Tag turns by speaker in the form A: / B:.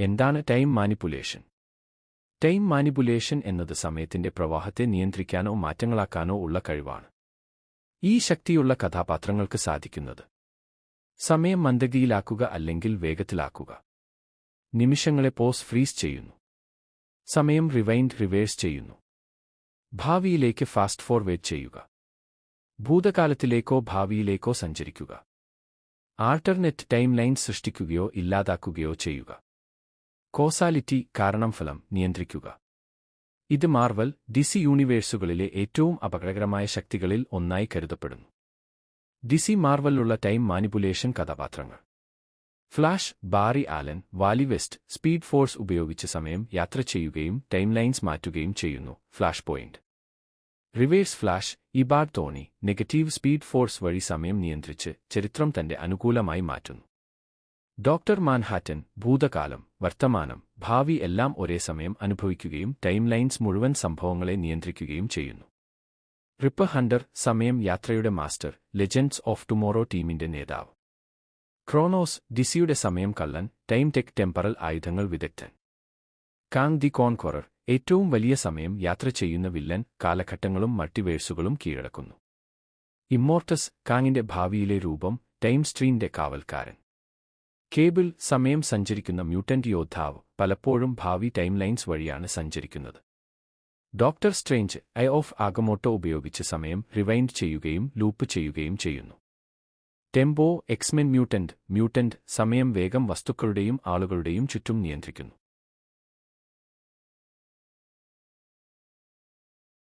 A: എന്താണ് time manipulation? Time manipulation എന്നത് സമയത്തിന്റെ പ്രവാഹത്തെ നിയന്ത്രിക്കാനോ മാറ്റങ്ങളാക്കാനോ ഉള്ള കഴിവാണ്. ഈ ശക്തിയുള്ള കഥാപാത്രങ്ങൾക്ക് സാധിക്കുന്നത് സമയം മന്ദഗതിയിലാക്കുക അല്ലെങ്കിൽ വേഗത്തിലാക്കുക, നിമിഷങ്ങളെ പോസ് ഫ്രീസ് ചെയ്യുന്നു, സമയം റിവൈൻഡ് റിവേഴ്സ് ചെയ്യുന്നു, ഭാവിയിലേക്ക് ഫാസ്റ്റ് ഫോർവേഡ് ചെയ്യുക, ഭൂതകാലത്തിലേക്കോ ഭാവിയിലേക്കോ സഞ്ചരിക്കുക, ആൾട്ടർനെറ്റ് ടൈം ലൈൻ സൃഷ്ടിക്കുകയോ ഇല്ലാതാക്കുകയോ ചെയ്യുക, കോസാലിറ്റി കാരണംഫലം നിയന്ത്രിക്കുക. ഇത് മാർവൽ, ഡിസി യൂണിവേഴ്സുകളിലെ ഏറ്റവും അപകടകരമായ ശക്തികളിൽ ഒന്നായി കരുതപ്പെടുന്നു. ഡിസി മാർവലിലുള്ള ടൈം മാനിപ്പുലേഷൻ കഥാപാത്രങ്ങൾ: Flash, Barry Allen, Wally West speed force ഉപയോഗിച്ച് സമയം യാത്ര ചെയ്യുകയും ടൈംലൈൻസ് മാറ്റുകയും ചെയ്യുന്നു. Flashpoint. Reverse Flash, Eobard Thawne negative speed force വഴി സമയം നിയന്ത്രിച്ച് ചരിത്രം തന്റെ അനുകൂലമായി മാറ്റുന്നു. ഡോക്ടർ മാൻഹാറ്റൻ ഭൂതകാലം, വർത്തമാനം, ഭാവി എല്ലാം ഒരേ സമയം അനുഭവിക്കുകയും ടൈംലൈൻസ് മുഴുവൻ സംഭവങ്ങളെ നിയന്ത്രിക്കുകയും ചെയ്യുന്നു. റിപ്പർ ഹണ്ടർ സമയം യാത്രയുടെ മാസ്റ്റർ, ലെജൻഡ്സ് ഓഫ് ടുമോറോ ടീമിന്റെ നേതാവ്. ക്രോണോസ് ഡിസിയുടെ സമയം കള്ളൻ, ടൈം ടെക് ടെമ്പറൽ ആയുധങ്ങൾ വിദഗ്ധൻ. കാങ് ദി കോൺക്വറർ ഏറ്റവും വലിയ സമയം യാത്ര ചെയ്യുന്ന വില്ലൻ, കാലഘട്ടങ്ങളും മൾട്ടിവേഴ്സുകളും കീഴടക്കുന്നു. ഇമ്മോർട്ടസ് കാങ്ങിന്റെ ഭാവിയിലെ രൂപം, ടൈം സ്ട്രീമിന്റെ കാവൽക്കാരൻ. കേബിൾ സമയം സഞ്ചരിക്കുന്ന മ്യൂട്ടന്റ് യോദ്ധാവ്, പലപ്പോഴും ഭാവി ടൈംലൈൻസ് വഴിയാണ് സഞ്ചരിക്കുന്നത്. ഡോക്ടർ സ്ട്രേഞ്ച് ഐ ഓഫ് ആഗമോട്ടോ ഉപയോഗിച്ച് സമയം റിവൈൻഡ് ചെയ്യുകയും ലൂപ്പ് ചെയ്യുകയും ചെയ്യുന്നു. ടെമ്പോ എക്സ്മെൻ മ്യൂട്ടന്റ് സമയം വേഗം വസ്തുക്കളുടെയും ആളുകളുടെയും ചുറ്റും നിയന്ത്രിക്കുന്നു.